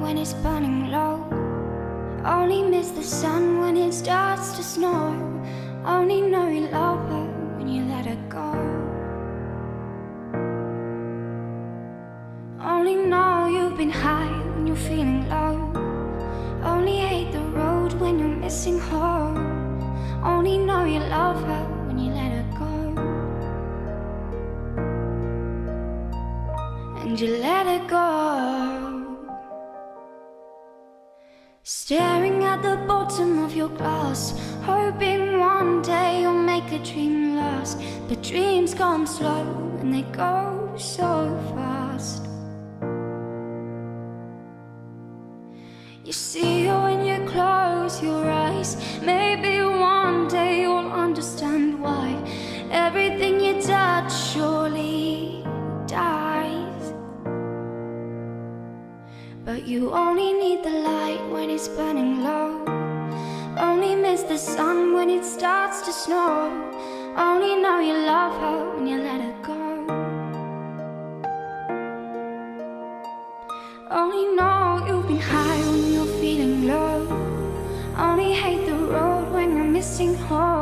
when it's burning low. Only miss the sun when it starts to snow. Only know you love her when you let her go. Only know you've been high when you're feeling low. Only hate the road when you're missing home. Only know you love her when you let her go. And you let her go. Staring at the bottom of your glass, hoping one day you'll make a dream last. But dreams come slow and they go so fast. You see her when you close your eyes. Maybe one day you'll understand why everything you touch surely dies. But you only need the light when it's burning low. Only miss the sun when it starts to snow. Only know you love her when you let her go. Only know you've been high when you're feeling low. Only hate the road when you're missing home.